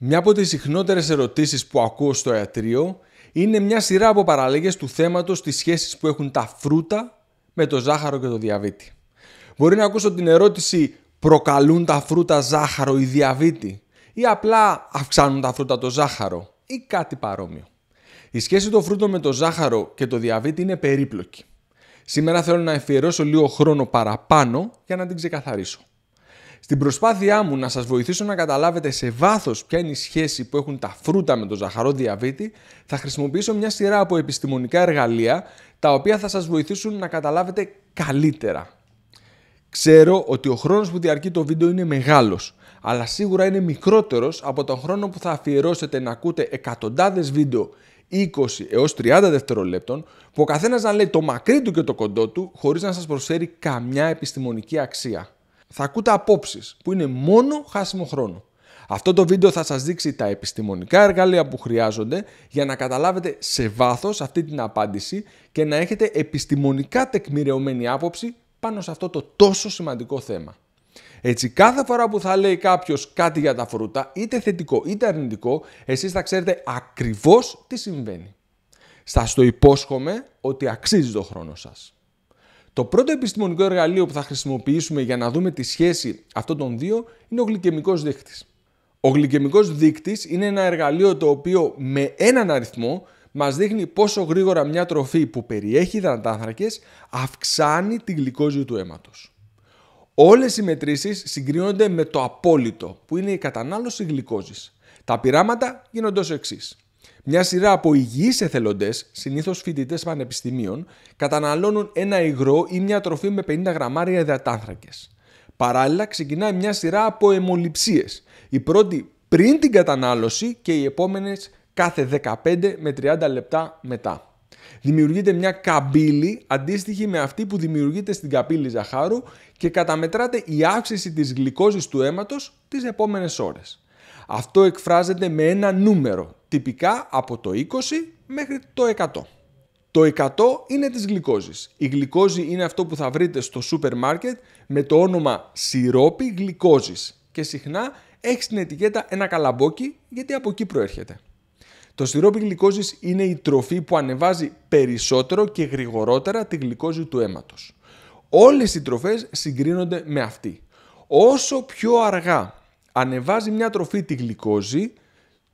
Μια από τις συχνότερες ερωτήσεις που ακούω στο ιατρείο είναι μια σειρά από παραλλαγές του θέματος στις σχέσεις που έχουν τα φρούτα με το ζάχαρο και το διαβήτη. Μπορεί να ακούσω την ερώτηση «Προκαλούν τα φρούτα ζάχαρο ή διαβήτη» ή απλά «Αυξάνουν τα φρούτα το ζάχαρο» ή κάτι παρόμοιο. Η σχέση των φρούτων με το ζάχαρο και το διαβήτη είναι περίπλοκη. Σήμερα θέλω να αφιερώσω λίγο χρόνο παραπάνω για να την ξεκαθαρίσω. Στην προσπάθειά μου να σας βοηθήσω να καταλάβετε σε βάθος ποια είναι η σχέση που έχουν τα φρούτα με το ζαχαρό διαβήτη, θα χρησιμοποιήσω μια σειρά από επιστημονικά εργαλεία τα οποία θα σας βοηθήσουν να καταλάβετε καλύτερα. Ξέρω ότι ο χρόνος που διαρκεί το βίντεο είναι μεγάλος, αλλά σίγουρα είναι μικρότερος από τον χρόνο που θα αφιερώσετε να ακούτε εκατοντάδες βίντεο 20 έως 30 δευτερολέπτων, που ο καθένας να λέει το μακρύ του και το κοντό του, χωρίς να σας προσφέρει καμιά επιστημονική αξία. Θα ακούτε απόψεις που είναι μόνο χάσιμο χρόνο. Αυτό το βίντεο θα σας δείξει τα επιστημονικά εργαλεία που χρειάζονται για να καταλάβετε σε βάθος αυτή την απάντηση και να έχετε επιστημονικά τεκμηριωμένη άποψη πάνω σε αυτό το τόσο σημαντικό θέμα. Έτσι, κάθε φορά που θα λέει κάποιος κάτι για τα φρούτα, είτε θετικό είτε αρνητικό, εσείς θα ξέρετε ακριβώς τι συμβαίνει. Σας το υπόσχομαι ότι αξίζει το χρόνο σας. Το πρώτο επιστημονικό εργαλείο που θα χρησιμοποιήσουμε για να δούμε τη σχέση αυτών των δύο είναι ο γλυκαιμικός δείκτης. Ο γλυκαιμικός δείκτης είναι ένα εργαλείο το οποίο με έναν αριθμό μας δείχνει πόσο γρήγορα μια τροφή που περιέχει υδατάνθρακες αυξάνει τη γλυκόζη του αίματος. Όλες οι μετρήσεις συγκρίνονται με το απόλυτο, που είναι η κατανάλωση γλυκόζης. Τα πειράματα γίνονται ως εξής. Μια σειρά από υγιείς εθελοντές, συνήθως φοιτητές πανεπιστημίων, καταναλώνουν ένα υγρό ή μια τροφή με 50 γραμμάρια υδατάνθρακες. Παράλληλα, ξεκινάει μια σειρά από αιμοληψίες. Η πρώτη πριν την κατανάλωση και οι επόμενες κάθε 15 με 30 λεπτά μετά. Δημιουργείται μια καμπύλη αντίστοιχη με αυτή που δημιουργείται στην καμπύλη ζαχάρου και καταμετράται η αύξηση της γλυκόζης του αίματος τις επόμενες ώρες. Αυτό εκφράζεται με ένα νούμερο, τυπικά από το 20 μέχρι το 100. Το 100 είναι της γλυκόζης. Η γλυκόζη είναι αυτό που θα βρείτε στο σούπερ μάρκετ με το όνομα σιρόπι γλυκόζης και συχνά έχει στην ετικέτα ένα καλαμπόκι γιατί από εκεί προέρχεται. Το σιρόπι γλυκόζης είναι η τροφή που ανεβάζει περισσότερο και γρηγορότερα τη γλυκόζη του αίματος. Όλες οι τροφές συγκρίνονται με αυτή. Όσο πιο αργά ανεβάζει μια τροφή τη γλυκόζη,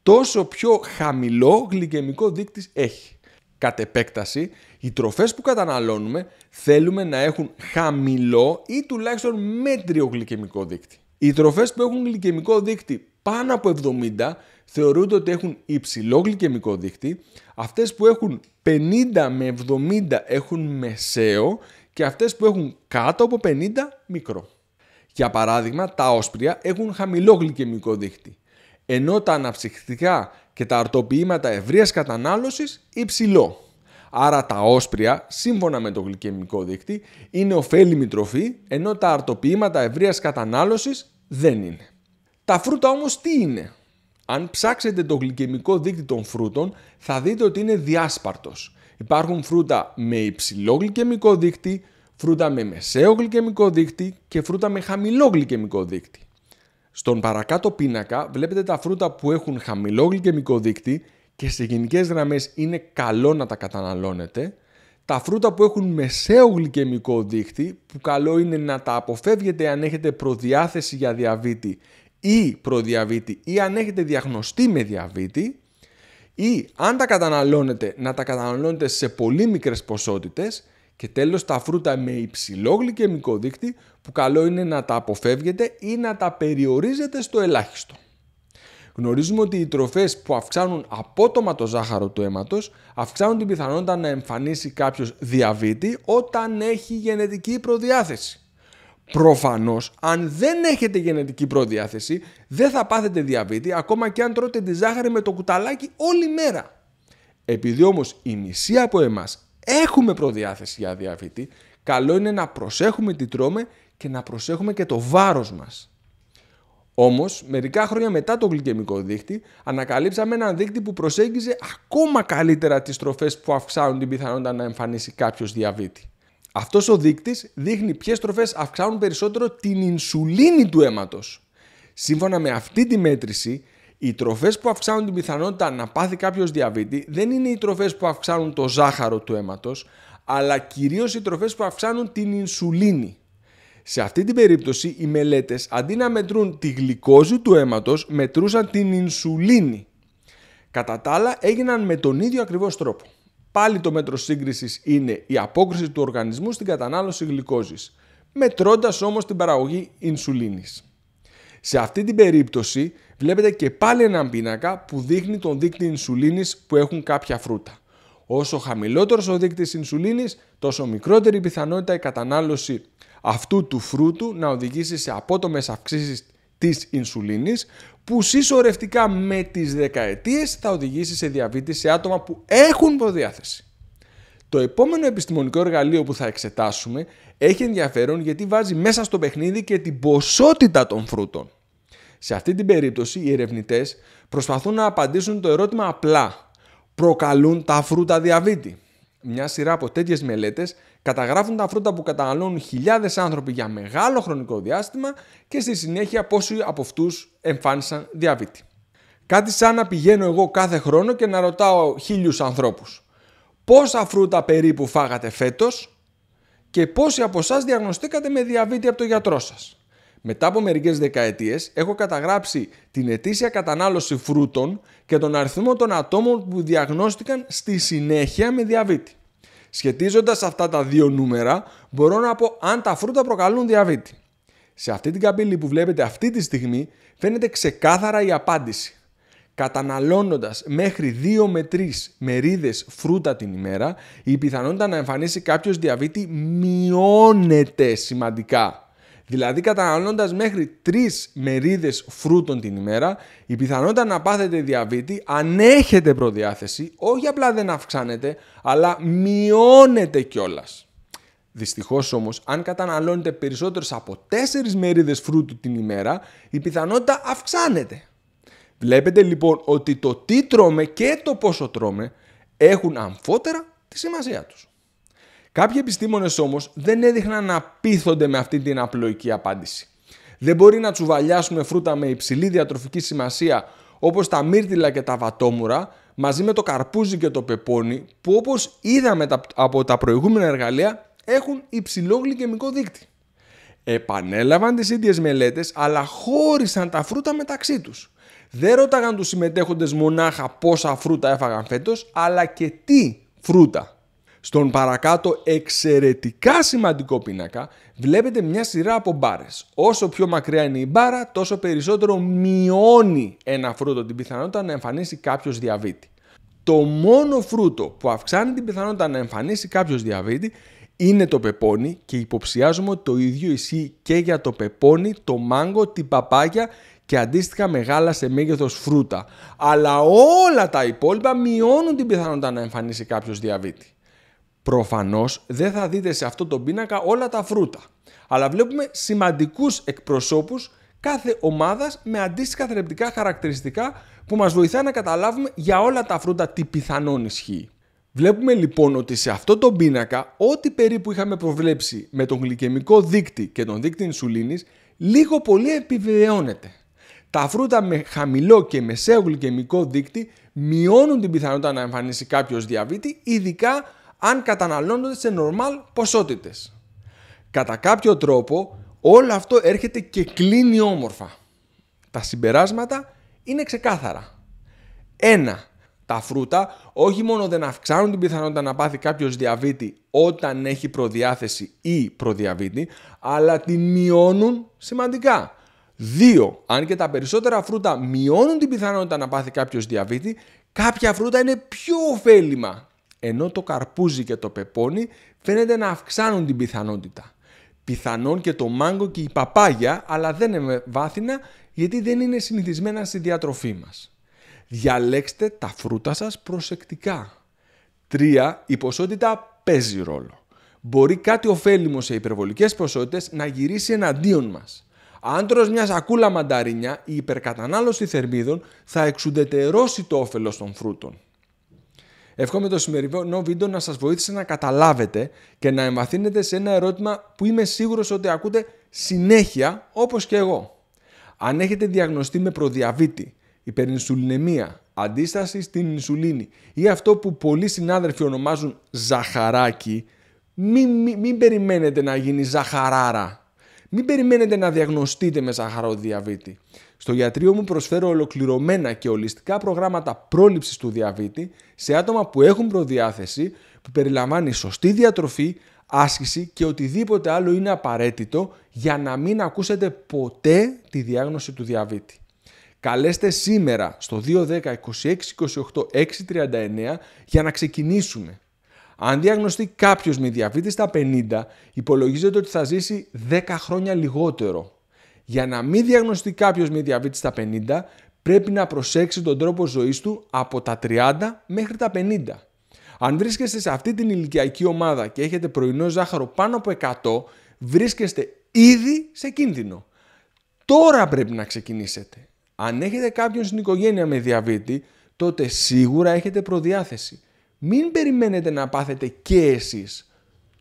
τόσο πιο χαμηλό γλυκαιμικό δείκτης έχει. Κατ' επέκταση, οι τροφές που καταναλώνουμε θέλουμε να έχουν χαμηλό ή τουλάχιστον μέτριο γλυκαιμικό δείκτη. Οι τροφές που έχουν γλυκαιμικό δείκτη πάνω από 70 θεωρούνται ότι έχουν υψηλό γλυκαιμικό δείκτη, αυτές που έχουν 50 με 70 έχουν μεσαίο και αυτές που έχουν κάτω από 50 μικρό. Για παράδειγμα, τα όσπρια έχουν χαμηλό γλυκαιμικό δείκτη, ενώ τα αναψυκτικά και τα αρτοποιήματα ευρείας κατανάλωσης υψηλό. Άρα τα όσπρια, σύμφωνα με το γλυκαιμικό δείκτη, είναι ωφέλιμη τροφή, ενώ τα αρτοποιήματα ευρείας κατανάλωσης δεν είναι. Τα φρούτα όμως τι είναι? Αν ψάξετε το γλυκαιμικό δείκτη των φρούτων, θα δείτε ότι είναι διάσπαρτος. Υπάρχουν φρούτα με υψηλό γλυκαιμικό δείκτη, φρούτα με μεσαίο γλυκαιμικό δείκτη και φρούτα με χαμηλό γλυκαιμικό δείκτη. Στον παρακάτω πίνακα βλέπετε τα φρούτα που έχουν χαμηλό γλυκαιμικό δείκτη και σε γενικές γραμμές είναι καλό να τα καταναλώνετε. Τα φρούτα που έχουν μεσαίο γλυκαιμικό δείκτη, που καλό είναι να τα αποφεύγετε αν έχετε προδιάθεση για διαβήτη ή προδιαβήτη ή αν έχετε διαγνωστεί με διαβήτη, ή αν τα καταναλώνετε να τα καταναλώνετε σε πολύ μικρές ποσότητες. Και τέλος τα φρούτα με υψηλό γλυκαιμικό δείκτη που καλό είναι να τα αποφεύγετε ή να τα περιορίζετε στο ελάχιστο. Γνωρίζουμε ότι οι τροφές που αυξάνουν απότομα το ζάχαρο του αίματος αυξάνουν την πιθανότητα να εμφανίσει κάποιος διαβήτη όταν έχει γενετική προδιάθεση. Προφανώς, αν δεν έχετε γενετική προδιάθεση, δεν θα πάθετε διαβήτη ακόμα και αν τρώτε τη ζάχαρη με το κουταλάκι όλη μέρα. Επειδή όμως η μισή από εμάς έχουμε προδιάθεση για διαβήτη, καλό είναι να προσέχουμε τι τρώμε και να προσέχουμε και το βάρος μας. Όμως, μερικά χρόνια μετά το γλυκαιμικό δείκτη, ανακαλύψαμε έναν δείκτη που προσέγγιζε ακόμα καλύτερα τις τροφές που αυξάνουν την πιθανότητα να εμφανίσει κάποιος διαβήτη. Αυτός ο δείκτης δείχνει ποιες τροφές αυξάνουν περισσότερο την ινσουλίνη του αίματος. Σύμφωνα με αυτή τη μέτρηση, Οι τροφές που αυξάνουν την πιθανότητα να πάθει κάποιος διαβήτη δεν είναι οι τροφές που αυξάνουν το ζάχαρο του αίματος, αλλά κυρίως οι τροφές που αυξάνουν την ινσουλίνη. Σε αυτή την περίπτωση οι μελέτες αντί να μετρούν τη γλυκόζη του αίματος, μετρούσαν την ινσουλίνη. Κατά τα άλλα έγιναν με τον ίδιο ακριβώς τρόπο. Πάλι το μέτρο σύγκρισης είναι η απόκριση του οργανισμού στην κατανάλωση γλυκόζης, μετρώντας όμως την παραγωγή ινσουλίνης. Σε αυτή την περίπτωση βλέπετε και πάλι έναν πίνακα που δείχνει τον δείκτη ινσουλίνης που έχουν κάποια φρούτα. Όσο χαμηλότερος ο δείκτης ινσουλίνης, τόσο μικρότερη η πιθανότητα η κατανάλωση αυτού του φρούτου να οδηγήσει σε απότομες αυξήσεις της ινσουλίνης, που συσσωρευτικά με τις δεκαετίες θα οδηγήσει σε διαβήτη σε άτομα που έχουν προδιάθεση. Το επόμενο επιστημονικό εργαλείο που θα εξετάσουμε έχει ενδιαφέρον γιατί βάζει μέσα στο παιχνίδι και την ποσότητα των φρούτων. Σε αυτή την περίπτωση οι ερευνητές προσπαθούν να απαντήσουν το ερώτημα απλά: προκαλούν τα φρούτα διαβήτη? Μια σειρά από τέτοιες μελέτες καταγράφουν τα φρούτα που καταναλώνουν χιλιάδες άνθρωποι για μεγάλο χρονικό διάστημα και στη συνέχεια πόσοι από αυτούς εμφάνισαν διαβήτη. Κάτι σαν να πηγαίνω εγώ κάθε χρόνο και να ρωτάω 1000 ανθρώπους: πόσα φρούτα περίπου φάγατε φέτος και πόσοι από εσάς διαγνωστήκατε με διαβήτη από τον γιατρό σας? Μετά από μερικές δεκαετίες έχω καταγράψει την ετήσια κατανάλωση φρούτων και τον αριθμό των ατόμων που διαγνώστηκαν στη συνέχεια με διαβήτη. Σχετίζοντας αυτά τα δύο νούμερα, μπορώ να πω αν τα φρούτα προκαλούν διαβήτη. Σε αυτή την καμπύλη που βλέπετε αυτή τη στιγμή φαίνεται ξεκάθαρα η απάντηση. Καταναλώνοντας μέχρι 2 με 3 μερίδες φρούτα την ημέρα, η πιθανότητα να εμφανίσει κάποιος διαβήτη μειώνεται σημαντικά. Δηλαδή, καταναλώνοντας μέχρι 3 μερίδες φρούτων την ημέρα, η πιθανότητα να πάθετε διαβήτη, αν έχετε προδιάθεση, όχι απλά δεν αυξάνεται, αλλά μειώνεται κιόλας. Δυστυχώς όμως, αν καταναλώνετε περισσότερες από 4 μερίδες φρούτου την ημέρα, η πιθανότητα αυξάνεται. Βλέπετε λοιπόν ότι το τι τρώμε και το πόσο τρώμε έχουν αμφότερα τη σημασία τους. Κάποιοι επιστήμονες όμως δεν έδειχναν να πείθονται με αυτή την απλοϊκή απάντηση. Δεν μπορεί να τσουβαλιάσουμε φρούτα με υψηλή διατροφική σημασία όπως τα μύρτιλα και τα βατόμουρα μαζί με το καρπούζι και το πεπόνι, που όπως είδαμε από τα προηγούμενα εργαλεία έχουν υψηλό γλυκαιμικό δείκτη. Επανέλαβαν τις ίδιες μελέτες αλλά χώρισαν τα φρούτα μεταξύ τους. Δεν ρώταγαν τους συμμετέχοντες μονάχα πόσα φρούτα έφαγαν φέτος, αλλά και τι φρούτα. Στον παρακάτω εξαιρετικά σημαντικό πίνακα βλέπετε μια σειρά από μπάρες. Όσο πιο μακριά είναι η μπάρα, τόσο περισσότερο μειώνει ένα φρούτο την πιθανότητα να εμφανίσει κάποιος διαβήτη. Το μόνο φρούτο που αυξάνει την πιθανότητα να εμφανίσει κάποιος διαβήτη είναι το πεπόνι και υποψιάζομαι ότι το ίδιο ισχύει και για το πεπόνι, το μάγκο, την παπάγια και αντίστοιχα μεγάλα σε μέγεθος φρούτα. Αλλά όλα τα υπόλοιπα μειώνουν την πιθανότητα να εμφανίσει κάποιος διαβήτη. Προφανώς δεν θα δείτε σε αυτό το πίνακα όλα τα φρούτα, αλλά βλέπουμε σημαντικούς εκπροσώπους κάθε ομάδας με αντίστοιχα θρεπτικά χαρακτηριστικά που μας βοηθά να καταλάβουμε για όλα τα φρούτα τι πιθανόν ισχύει. Βλέπουμε λοιπόν ότι σε αυτό το πίνακα ό,τι περίπου είχαμε προβλέψει με τον γλυκαιμικό δείκτη και τον δείκτη ινσουλίνης λίγο πολύ επιβεβαιώνεται. Τα φρούτα με χαμηλό και μεσαίο γλυκαιμικό δείκτη μειώνουν την πιθανότητα να εμφανίσει κάποιος διαβήτη, ειδικά αν καταναλώνονται σε normal ποσότητες. Κατά κάποιο τρόπο όλο αυτό έρχεται και κλείνει όμορφα. Τα συμπεράσματα είναι ξεκάθαρα. 1. Τα φρούτα όχι μόνο δεν αυξάνουν την πιθανότητα να πάθει κάποιος διαβήτη όταν έχει προδιάθεση ή προδιαβήτη, αλλά την μειώνουν σημαντικά. 2. Αν και τα περισσότερα φρούτα μειώνουν την πιθανότητα να πάθει κάποιος διαβήτη, κάποια φρούτα είναι πιο ωφέλιμα, ενώ το καρπούζι και το πεπόνι φαίνεται να αυξάνουν την πιθανότητα. Πιθανόν και το μάγκο και η παπάγια, αλλά δεν είναι βάθυνα γιατί δεν είναι συνηθισμένα στη διατροφή μας. Διαλέξτε τα φρούτα σας προσεκτικά. 3. Η ποσότητα παίζει ρόλο. Μπορεί κάτι ωφέλιμο σε υπερβολικές ποσότητες να γυρίσει εναντίον μας. Αν τρως μια σακούλα μανταρίνια, η υπερκατανάλωση θερμίδων θα εξουδετερώσει το όφελος των φρούτων. Εύχομαι το σημερινό βίντεο να σας βοήθησε να καταλάβετε και να εμβαθύνετε σε ένα ερώτημα που είμαι σίγουρος ότι ακούτε συνέχεια όπως και εγώ. Αν έχετε διαγνωστεί με προδιαβήτη, υπερινσουλινεμία, αντίσταση στην ινσουλίνη ή αυτό που πολλοί συνάδελφοι ονομάζουν ζαχαράκι, μην περιμένετε να γίνει ζαχαράρα. Μην περιμένετε να διαγνωστείτε με ζαχαροδιαβήτη. Στο ιατρείο μου προσφέρω ολοκληρωμένα και ολιστικά προγράμματα πρόληψης του διαβήτη σε άτομα που έχουν προδιάθεση, που περιλαμβάνει σωστή διατροφή, άσκηση και οτιδήποτε άλλο είναι απαραίτητο για να μην ακούσετε ποτέ τη διάγνωση του διαβήτη. Καλέστε σήμερα στο 210 26 28 639 για να ξεκινήσουμε. Αν διαγνωστεί κάποιος με διαβήτη στα 50, υπολογίζεται ότι θα ζήσει 10 χρόνια λιγότερο. Για να μην διαγνωστεί κάποιος με διαβήτη στα 50, πρέπει να προσέξει τον τρόπο ζωής του από τα 30 μέχρι τα 50. Αν βρίσκεστε σε αυτή την ηλικιακή ομάδα και έχετε πρωινό ζάχαρο πάνω από 100, βρίσκεστε ήδη σε κίνδυνο. Τώρα πρέπει να ξεκινήσετε. Αν έχετε κάποιον στην οικογένεια με διαβήτη, τότε σίγουρα έχετε προδιάθεση. Μην περιμένετε να πάθετε και εσείς.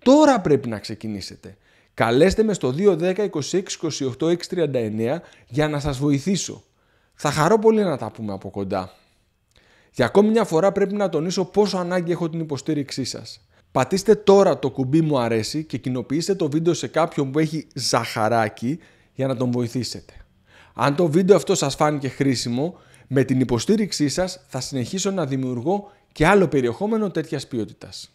Τώρα πρέπει να ξεκινήσετε. Καλέστε με στο 210 26 28 639 για να σας βοηθήσω. Θα χαρώ πολύ να τα πούμε από κοντά. Για ακόμη μια φορά πρέπει να τονίσω πόσο ανάγκη έχω την υποστήριξή σας. Πατήστε τώρα το κουμπί μου αρέσει και κοινοποιήστε το βίντεο σε κάποιον που έχει ζαχαράκι για να τον βοηθήσετε. Αν το βίντεο αυτό σας φάνηκε χρήσιμο, με την υποστήριξή σας θα συνεχίσω να δημιουργώ και άλλο περιεχόμενο τέτοιας ποιότητας.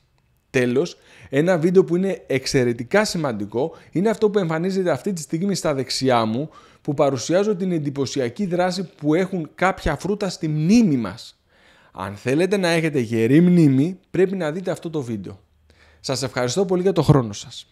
Τέλος, ένα βίντεο που είναι εξαιρετικά σημαντικό είναι αυτό που εμφανίζεται αυτή τη στιγμή στα δεξιά μου, που παρουσιάζω την εντυπωσιακή δράση που έχουν κάποια φρούτα στη μνήμη μας. Αν θέλετε να έχετε γερή μνήμη, πρέπει να δείτε αυτό το βίντεο. Σας ευχαριστώ πολύ για το χρόνο σας.